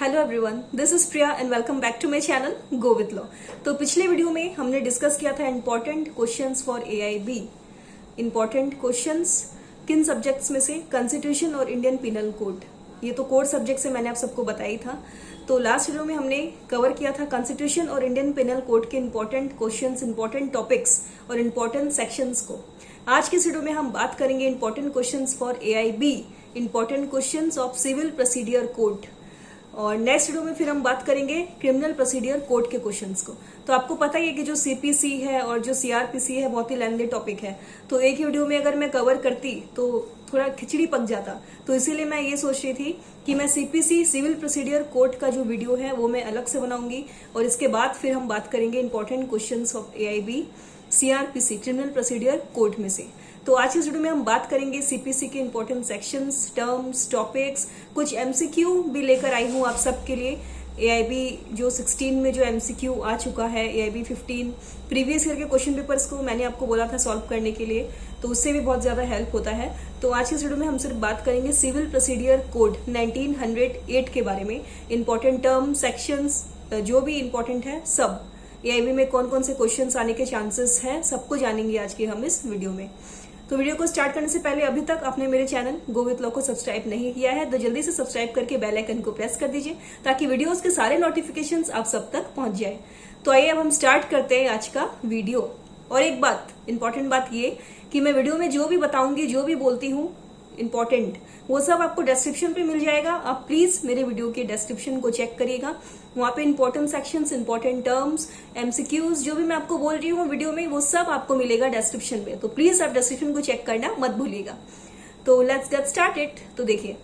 Hello everyone, this is Priya and welcome back to my channel go with law. तो पिछले video में हमने discuss किया था important questions for AIB. Important questions किन सब्जेक्ट्स में से? कॉन्स्टिट्यूशन और इंडियन पिनल कोड। ये तो कोर सब्जेक्ट से मैंने आप सबको बताई था। तो लास्ट वीडियो में हमने कवर किया था कॉन्स्टिट्यूशन और इंडियन पिनल कोड के इंपॉर्टेंट क्वेश्चंस, इंपॉर्टेंट टॉपिक्स और इंपॉर्टेंट सेक्शंस को। आज के वीडियो में हम बात करेंगे important questions for AIB, important questions of civil procedure code. और नेक्स्ट वीडियो में फिर हम बात करेंगे क्रिमिनल प्रोसीडियर कोड के क्वेश्चंस को। तो आपको पता ही है कि जो सीपीसी है और जो सीआरपीसी है बहुत ही लेंथी टॉपिक है, तो एक ही वीडियो में अगर मैं कवर करती तो थोड़ा खिचड़ी पक जाता। तो इसीलिए मैं ये सोच रही थी कि मैं सीपीसी सिविल प्रोसीडियर कोड का जो वीडियो है वो मैं अलग से बनाऊंगी और इसके बाद फिर हम बात करेंगे important questions of AIB CrPC criminal procedure code में से। तो आज के वीडियो में हम बात करेंगे सीपीसी के इंपॉर्टेंट सेक्शंस, टर्म्स, टॉपिक्स, कुछ एमसीक्यू भी लेकर आई हूँ आप सबके लिए। एआईबी जो 16 में जो एमसीक्यू आ चुका है, एआईबी 15 प्रीवियस ईयर के क्वेश्चन पेपर्स को मैंने आपको बोला था सॉल्व करने के लिए, तो उससे भी बहुत ज्यादा हेल्प होता है। तो आज के वीडियो में हम सिर्फ बात करेंगे सिविल प्रोसीडियर कोड 1908 के बारे में। इंपॉर्टेंट टर्म, सेक्शंस जो भी इंपॉर्टेंट है सब, एआईबी में कौन कौन से क्वेश्चंस आने के चांसेस हैं, सबको जानेंगे आज के हम इस वीडियो में। तो वीडियो को स्टार्ट करने से पहले अभी तक आपने मेरे चैनल गो विथ लॉ को सब्सक्राइब नहीं किया है तो जल्दी से सब्सक्राइब करके बेल आइकन को प्रेस कर दीजिए ताकि वीडियोस के सारे नोटिफिकेशंस आप सब तक पहुंच जाए। तो आइए अब हम स्टार्ट करते हैं आज का वीडियो। और एक बात, इंपॉर्टेंट बात ये कि मैं वीडियो में जो भी बताऊंगी, जो भी बोलती हूँ इंपॉर्टेंट, वो सब आपको डिस्क्रिप्शन पे मिल जाएगा। आप प्लीज मेरे वीडियो के डिस्क्रिप्शन को चेक करिएगा, वहां पे important sections, important terms, MCQs जो भी मैं आपको बोल रही हूँ वीडियो में वो सब आपको मिलेगा डिस्क्रिप्शन में। तो प्लीज आप डिस्क्रिप्शन को चेक करना मत भूलिएगा। तो लेट्स गेट स्टार्टेड। तो देखिए,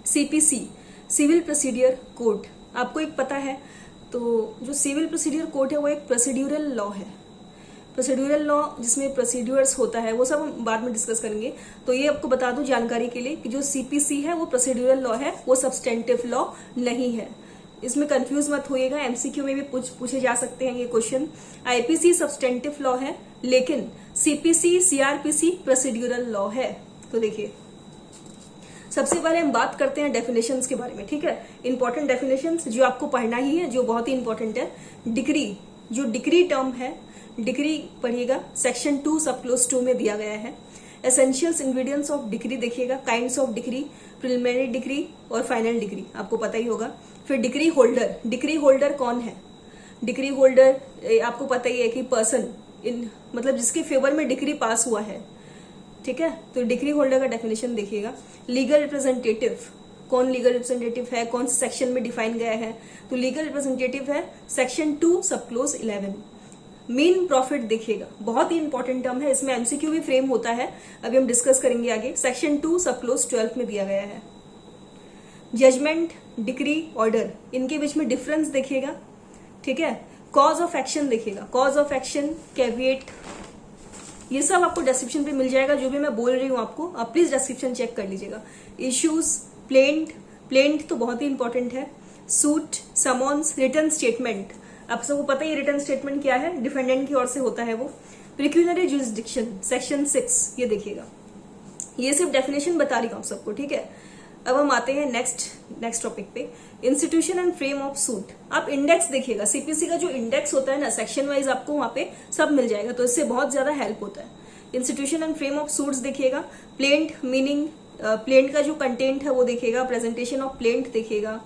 सीपीसी सिविल प्रोसीडियर कोड आपको एक पता है। तो जो सिविल प्रोसीडियर कोड है वो एक प्रोसीड्यूरल लॉ है। प्रोसीड्यूरल लॉ जिसमें प्रोसीड्यूर्स होता है वो सब हम बाद में डिस्कस करेंगे। तो ये आपको बता दूं जानकारी के लिए कि जो सीपीसी है वो प्रोसीड्यूरल लॉ है, वो सब्सटेंटिव लॉ नहीं है। इसमें कंफ्यूज मत होइएगा, एमसीक्यू में भी पूछे जा सकते हैं ये क्वेश्चन। आईपीसी सब्सटेंटिव लॉ है लेकिन सीपीसी सीआरपीसी प्रोसीड्यूरल लॉ है। तो देखिए, सबसे पहले हम बात करते हैं डेफिनेशंस के बारे में, ठीक है। इंपॉर्टेंट डेफिनेशंस जो आपको पढ़ना ही है, जो बहुत ही इंपॉर्टेंट है। डिक्री, जो डिक्री टर्म है, डिक्री पढ़िएगा, सेक्शन 2 सब क्लोज 2 में दिया गया है। एसेंशियल्स इंग्रेडिएंट्स ऑफ डिक्री देखिएगा, kinds of decree, preliminary decree और फाइनल डिक्री, आपको पता ही होगा। फिर डिक्री होल्डर, डिक्री होल्डर कौन है? डिक्री होल्डर आपको पता ही है कि पर्सन मतलब जिसके फेवर में डिक्री पास हुआ है, ठीक है। तो डिक्री होल्डर का डेफिनेशन देखिएगा। लीगल रिप्रेजेंटेटिव, कौन लीगल रिप्रेजेंटेटिव है, कौन से सेक्शन में डिफाइन गया है? तो लीगल रिप्रेजेंटेटिव है सेक्शन 2 सब क्लोज 11। मीन प्रॉफिट देखिएगा, बहुत ही इंपॉर्टेंट टर्म है, इसमें एमसीक्यू भी फ्रेम होता है, अभी हम डिस्कस करेंगे आगे। सेक्शन 2 सब क्लोज 12 में दिया गया है। जजमेंट, डिक्री, ऑर्डर, इनके बीच में डिफरेंस देखिएगा, ठीक है। कॉज ऑफ एक्शन देखिएगा, कॉज ऑफ एक्शन, कैविएट, ये सब आपको डिस्क्रिप्शन पे मिल जाएगा। जो भी मैं बोल रही हूँ आपको, आप प्लीज डिस्क्रिप्शन चेक कर लीजिएगा। इश्यूज, प्लेंट, प्लेंट तो बहुत ही इंपॉर्टेंट है। सूट, समॉन्स, रिटर्न स्टेटमेंट, आप सबको पता ही रिटर्न स्टेटमेंट क्या है, डिफेंडेंट की ओर से होता है वो। प्रिक्यूनरी जुरिसडिक्शन सेक्शन 6, ये देखिएगा। ये सिर्फ डेफिनेशन बता रही हूँ आप सबको, ठीक है। अब हम आते हैं नेक्स्ट टॉपिक पे, institution and frame of suit. आप इंडेक्स देखिएगा, सीपीसी का जो इंडेक्स होता है ना, सेक्शन वाइज आपको वहां पे सब मिल जाएगा, तो इससे बहुत ज्यादा हेल्प होता है। Institution and frame of suits देखिएगा। प्लेंट, मीनिंग, प्लेंट का जो कंटेंट है वो देखिएगा। प्रेजेंटेशन ऑफ प्लेंट देखिएगा,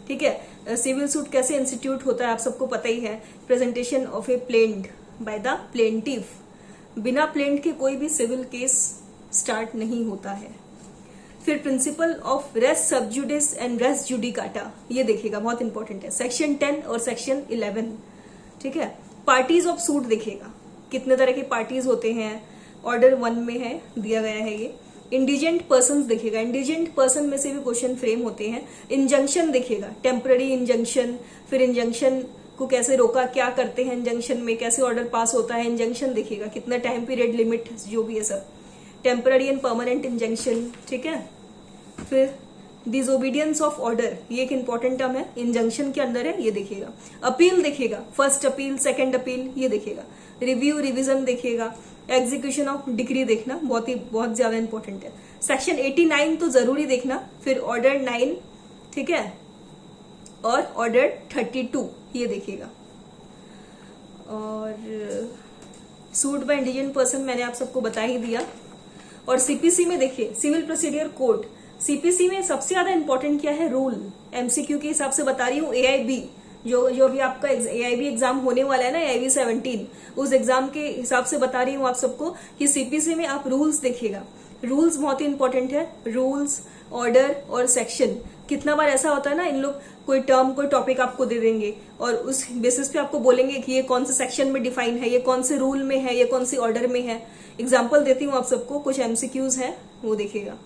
ठीक है। सिविल सूट कैसे इंस्टीट्यूट होता है आप सबको पता ही है। Presentation of A plaint by the plaintiff, बिना प्लेंट के कोई भी सिविल केस स्टार्ट नहीं होता है। फिर प्रिंसिपल ऑफ रेस सब जुडिस एंड रेस जुडिकाटा, ये देखिएगा, बहुत इंपॉर्टेंट है, सेक्शन 10 और सेक्शन 11, ठीक है। पार्टीज ऑफ सूट देखिएगा, कितने तरह के पार्टीज होते हैं, ऑर्डर 1 में है, दिया गया है ये। इंडिजेंट पर्सन देखिएगा, इंडिजेंट पर्सन में से भी क्वेश्चन फ्रेम होते हैं। इंजंक्शन देखिएगा, टेम्पररी इंजंक्शन, फिर इंजंक्शन को कैसे रोका, क्या करते हैं इंजंक्शन में, कैसे ऑर्डर पास होता है। इंजंक्शन देखिएगा, कितना टाइम पीरियड, लिमिट, जो भी है सब। टेम्पररी एंड परमानेंट इंजंक्शन, ठीक है। फिर डिसोबीडियंस ऑफ ऑर्डर, ये एक इंपॉर्टेंट टर्म है, इंजंक्शन के अंदर है, ये देखिएगा। अपील देखिएगा, फर्स्ट अपील, सेकंड अपील, ये देखिएगा। रिव्यू, रिवीजन देखिएगा। एग्जीक्यूशन ऑफ डिक्री देखना, बहुत ज्यादा इंपॉर्टेंट है। सेक्शन 89 तो जरूरी देखना। फिर ऑर्डर 9, ठीक है। और ऑर्डर 32 ये देखिएगा। और सूट बाय इंडिजिनियस पर्सन मैंने आप सबको बता ही दिया। और सीपीसी में देखिए सिविल प्रोसीडियर कोड, सीपीसी में सबसे ज्यादा इंपॉर्टेंट क्या है, रूल। एमसीक्यू के हिसाब से बता रही हूँ, एआईबी जो भी आपका एआईबी एग्जाम होने वाला है ना, एआईबी 17, उस एग्जाम के हिसाब से बता रही हूँ आप सबको कि सीपीसी में आप रूल्स देखिएगा। रूल्स बहुत ही इंपॉर्टेंट है, रूल्स, ऑर्डर और सेक्शन। कितना बार ऐसा होता है ना, इन लोग कोई टर्म कोई टॉपिक आपको दे देंगे और उस बेसिस पे आपको बोलेंगे कि ये कौन से सेक्शन में डिफाइन है, ये कौन से रूल में है, ये कौन सी ऑर्डर में है। एग्जाम्पल देती हूँ आप सबको, कुछ एमसीक्यूज हैं वो देखिएगा।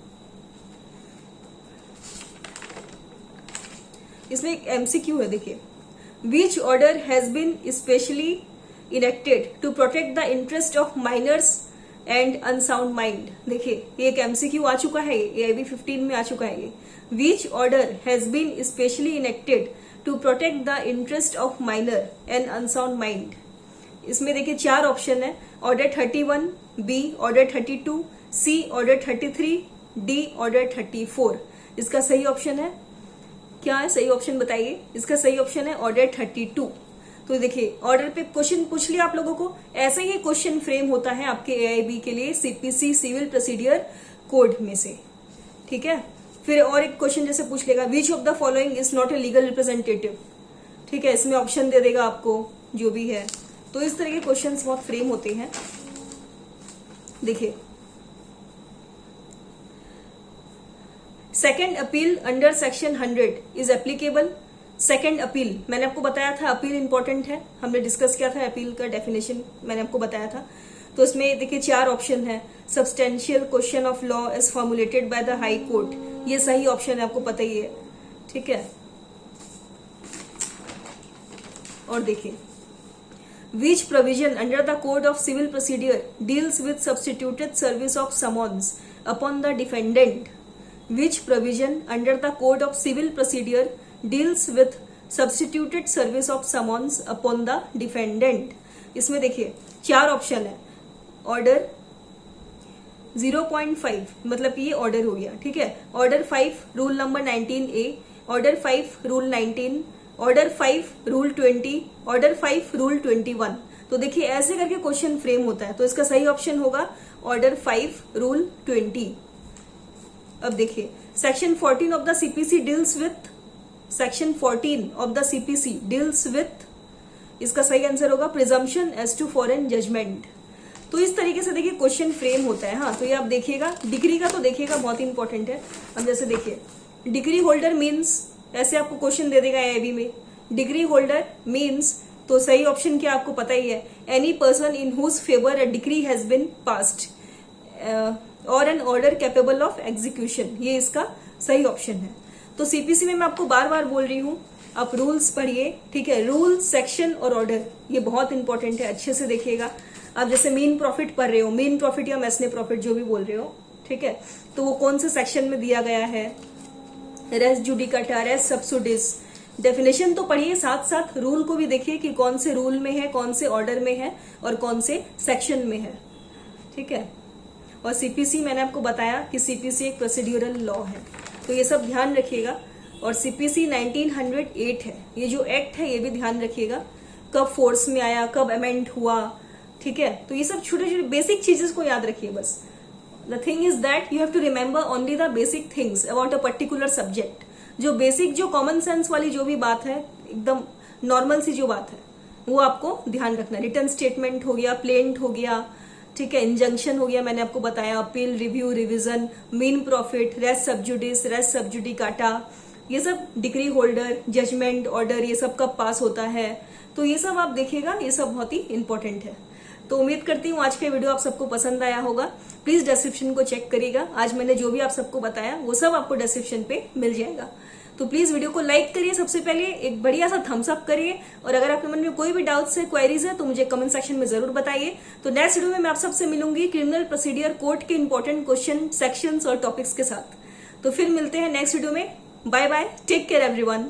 इसमें एक एमसीक्यू है, देखिए, which order has been specially enacted to protect the interest of minors and unsound mind. देखिए ये एक एमसीक्यू आ चुका है, एआईबी 15 में आ चुका है ये। Which order has been specially enacted to protect the interest of minor and unsound mind. इसमें देखिए 4 ऑप्शन है, order 31, B order 32, C order 33, D order 34। इसका सही ऑप्शन है क्या है, सही ऑप्शन बताइए। इसका सही ऑप्शन है ऑर्डर 32। तो देखिए ऑर्डर पे क्वेश्चन पूछ लिया आप लोगों को, ऐसे ही क्वेश्चन फ्रेम होता है आपके एआईबी के लिए सीपीसी सिविल प्रोसीडियर कोड में से, ठीक है। फिर और एक क्वेश्चन जैसे पूछ लेगा, which of the following is not a legal representative, ठीक है, इसमें ऑप्शन दे देगा आपको जो भी है। तो इस तरह के क्वेश्चंस बहुत फ्रेम होते हैं। देखिए second appeal under section 100 is applicable. Second appeal मैंने आपको बताया था, अपील इंपॉर्टेंट है, हमने डिस्कस किया था अपील का डेफिनेशन मैंने आपको बताया था। तो इसमें देखिए 4 ऑप्शन है, substantial question of law is formulated by the high court, ये सही ऑप्शन है, आपको पता ही है, ठीक है। और देखिए which provision under the code of civil procedure deals with substituted service of summons upon the defendant. Which provision under the code of civil procedure deals with substituted service of summons upon the defendant? इसमें देखिए 4 option है, order 0.5 मतलब कि ये order हो गया, ठीक है। Order 5 rule number 19A, order 5 rule 19, order 5 rule 20, order 5 rule 21। तो देखिए ऐसे करके क्वेश्चन फ्रेम होता है। तो इसका सही ऑप्शन होगा ऑर्डर 5 रूल 20। अब देखिए section 14 of the CPC deals with, section 14 of the CPC deals with, इसका सही आंसर होगा presumption as to foreign judgment. तो इस तरीके से देखिए क्वेश्चन फ्रेम होता है। हाँ, तो ये आप देखिएगा, डिग्री का तो देखिएगा बहुत इंपॉर्टेंट है। अब जैसे देखिए डिग्री होल्डर मीन्स, ऐसे आपको क्वेश्चन दे देगा एआईबी में, डिग्री होल्डर मीन्स, तो सही ऑप्शन क्या आपको पता ही है, any person in whose favour a decree has been passed और an order capable of execution, ये इसका सही ऑप्शन है। तो सीपीसी में मैं आपको बार बार बोल रही हूँ, आप रूल्स पढ़िए, ठीक है, रूल, सेक्शन और ऑर्डर ये बहुत इंपॉर्टेंट है, अच्छे से देखिएगा। आप जैसे मीन प्रॉफिट पढ़ रहे हो, मीन प्रॉफिट या मैसने प्रॉफिट जो भी बोल रहे हो, ठीक है, तो वो कौन से सेक्शन में दिया गया है, रेस जुडिकाटा, रेस सब्सिडिस, डेफिनेशन तो पढ़िए, साथ साथ रूल को भी देखिए कि कौन से रूल में है, कौन से ऑर्डर में है और कौन से सेक्शन में है, ठीक है। और सीपीसी मैंने आपको बताया कि सीपीसी एक प्रोसीड्यूरल लॉ है, तो ये सब ध्यान रखिएगा। और सीपीसी 1908 है, ये जो एक्ट है ये भी ध्यान रखिएगा, कब फोर्स में आया, कब अमेंड हुआ, ठीक है। तो ये सब छोटे छोटे बेसिक चीजेस को याद रखिए बस। The thing is that you have to remember only the basic things about a particular subject. जो बेसिक, जो कॉमन सेंस वाली जो भी बात है, एकदम नॉर्मल सी जो बात है, वो आपको ध्यान रखना। रिटर्न स्टेटमेंट हो गया, प्लेंट हो गया, ठीक है, इंजंक्शन हो गया, मैंने आपको बताया, अपील, रिव्यू, रिवीजन, मीन प्रॉफिट, रेस सब्जुडिस, रेस सब्जुडिकाटा, ये सब डिग्री होल्डर, जजमेंट, ऑर्डर, ये सब कब पास होता है, तो ये सब आप देखिएगा, ये सब बहुत ही इंपॉर्टेंट है। तो उम्मीद करती हूँ आज का वीडियो आप सबको पसंद आया होगा। प्लीज डिस्क्रिप्शन को चेक करिएगा, आज मैंने जो भी आप सबको बताया वो सब आपको डिस्क्रिप्शन पे मिल जाएगा। तो प्लीज वीडियो को लाइक करिए, सबसे पहले एक बढ़िया सा थम्स अप करिए, और अगर आपके मन में कोई भी डाउट्स है, क्वेरीज है, तो मुझे कमेंट सेक्शन में जरूर बताइए। तो नेक्स्ट वीडियो में मैं आप सबसे मिलूंगी क्रिमिनल प्रोसीडियर कोर्ट के इंपॉर्टेंट क्वेश्चन, सेक्शंस और टॉपिक्स के साथ। तो फिर मिलते हैं नेक्स्ट वीडियो में। Bye bye, take care everyone.